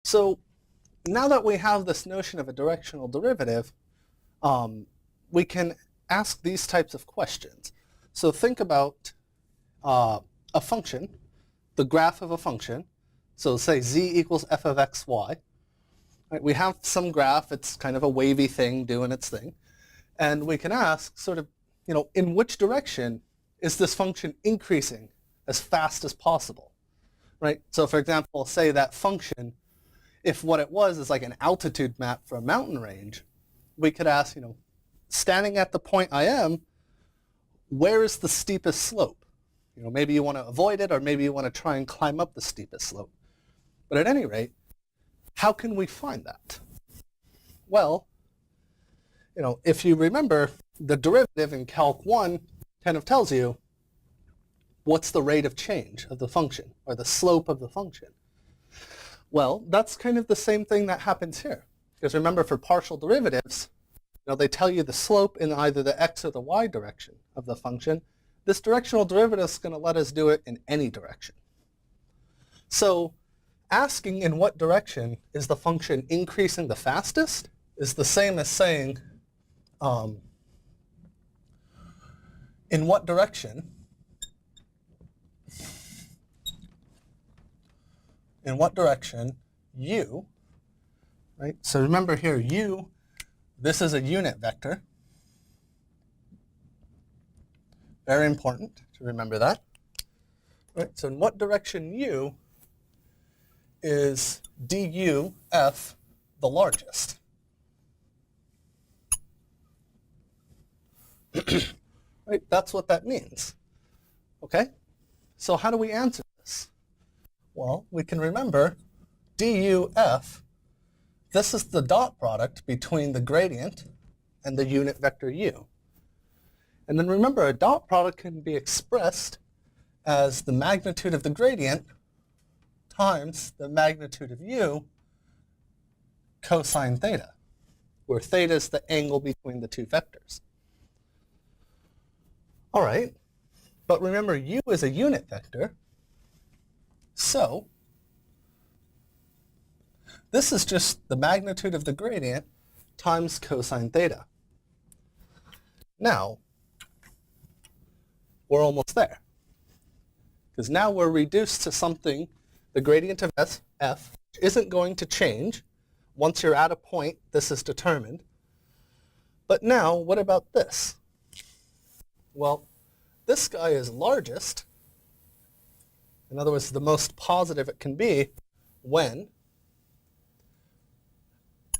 So now that we have this notion of a directional derivative, we can ask these types of questions. So think about a function, the graph of a function. So say z equals f of x, y. Right, we have some graph, it's kind of a wavy thing doing its thing. And we can ask sort of, in which direction is this function increasing as fast as possible, right? So for example, say that function, if what it was is like an altitude map for a mountain range, we could ask, standing at the point I am, where is the steepest slope? Maybe you want to avoid it, or maybe you want to try and climb up the steepest slope. But at any rate, how can we find that? Well, if you remember, the derivative in Calc 1 kind of tells you what's the rate of change of the function, or the slope of the function. Well, that's kind of the same thing that happens here. Because remember, for partial derivatives, they tell you the slope in either the x or the y direction of the function. This directional derivative is going to let us do it in any direction. So asking in what direction is the function increasing the fastest is the same as saying in what direction u, right? So remember here, u, this is a unit vector. Very important to remember that. Right? So in what direction u is du f the largest? Right? That's what that means. Okay? So how do we answer this? Well, we can remember du f, this is the dot product between the gradient and the unit vector u. And then remember, a dot product can be expressed as the magnitude of the gradient times the magnitude of u cosine theta, where theta is the angle between the two vectors. All right, but remember, u is a unit vector, so this is just the magnitude of the gradient times cosine theta. Now, we're almost there. Because now we're reduced to something, the gradient of f isn't going to change. Once you're at a point, this is determined. But now, what about this? Well, this guy is largest. In other words, the most positive it can be when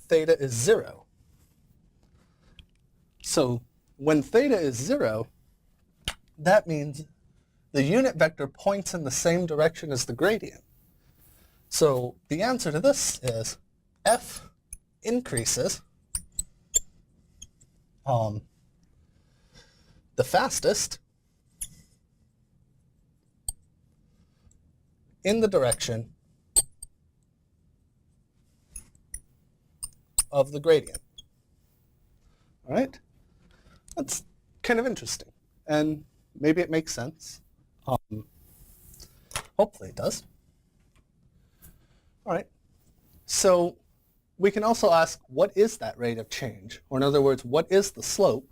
theta is 0. So when theta is 0, that means the unit vector points in the same direction as the gradient. So the answer to this is f increases the fastest in the direction of the gradient. All right? That's kind of interesting. And maybe it makes sense. Hopefully it does. All right. So we can also ask, what is that rate of change? Or in other words, what is the slope?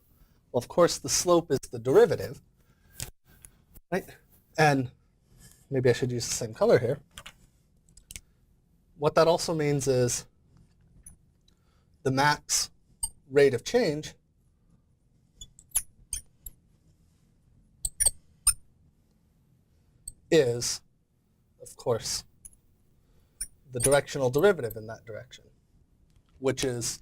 Well, of course, the slope is the derivative, right? And maybe I should use the same color here. What that also means is the max rate of change is, of course, the directional derivative in that direction, which is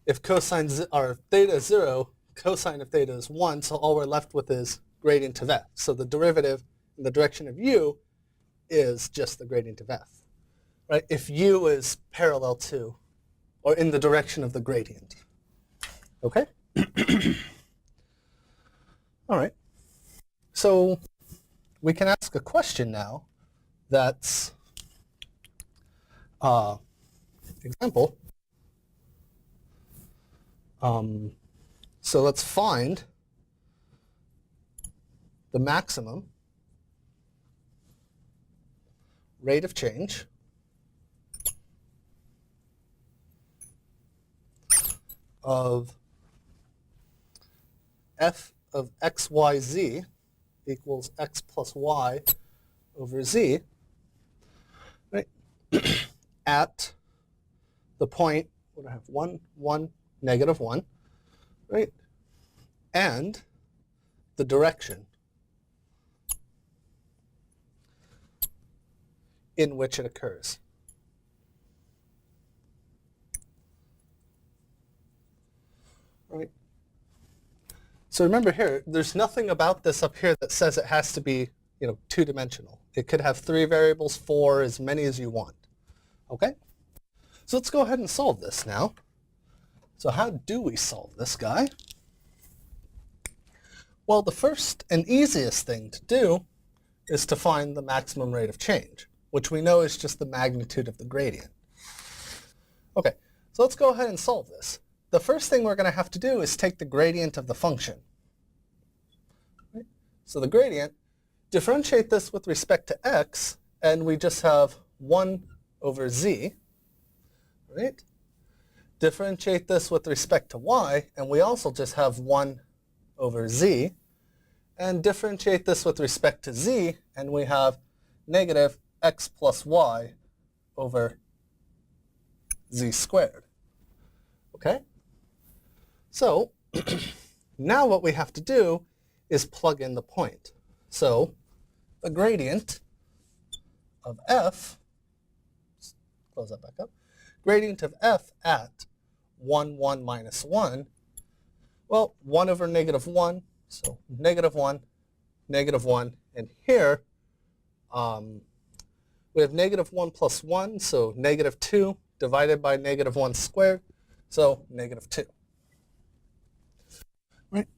if cosine or theta is 0, cosine of theta is 1, so all we're left with is gradient of f. So the derivative in the direction of u is just the gradient of f, right? If u is parallel to or in the direction of the gradient. Okay? All right. So we can ask a question now that's example. So let's find the maximum rate of change of f of x, y, z equals x plus y over z, right, at the point, what do I have, 1, 1, negative 1, right, and the direction in which it occurs. Right. So remember here, there's nothing about this up here that says it has to be, two-dimensional. It could have 3 variables, 4, as many as you want. Okay? So let's go ahead and solve this now. So how do we solve this guy? Well, the first and easiest thing to do is to find the maximum rate of change, which we know is just the magnitude of the gradient. Okay, so let's go ahead and solve this. The first thing we're going to have to do is take the gradient of the function. Right? So the gradient, differentiate this with respect to x, and we just have 1 over z. Right? Differentiate this with respect to y, and we also just have 1 over z. And differentiate this with respect to z, and we have negative x plus y over z squared. Okay? So now what we have to do is plug in the point. So the gradient of f, close that back up, gradient of f at 1, 1 minus 1, well, 1 over negative 1, so negative 1, and here we have negative 1 plus 1, so negative 2 divided by negative 1 squared, so negative 2. Right?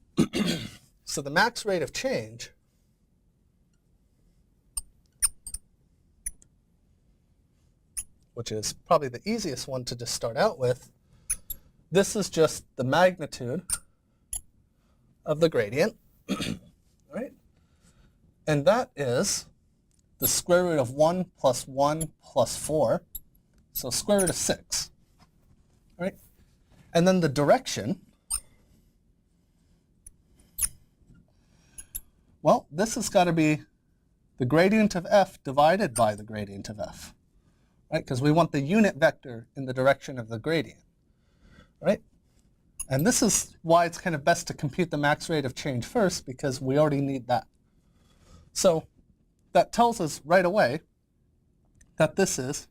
So the max rate of change which is probably the easiest one to just start out with, this is just the magnitude of the gradient, right? And that is the square root of 1 plus 1 plus 4, so square root of 6, right? And then the direction, well, this has got to be the gradient of f divided by the gradient of f, right? Because we want the unit vector in the direction of the gradient, right? And this is why it's kind of best to compute the max rate of change first, because we already need that. So that tells us right away that this is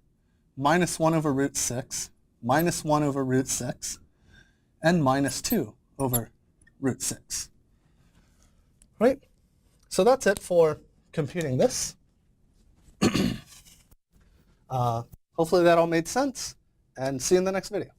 minus 1 over root 6, minus 1 over root 6, and minus 2 over root 6, right? So that's it for computing this. Hopefully that all made sense, and see you in the next video.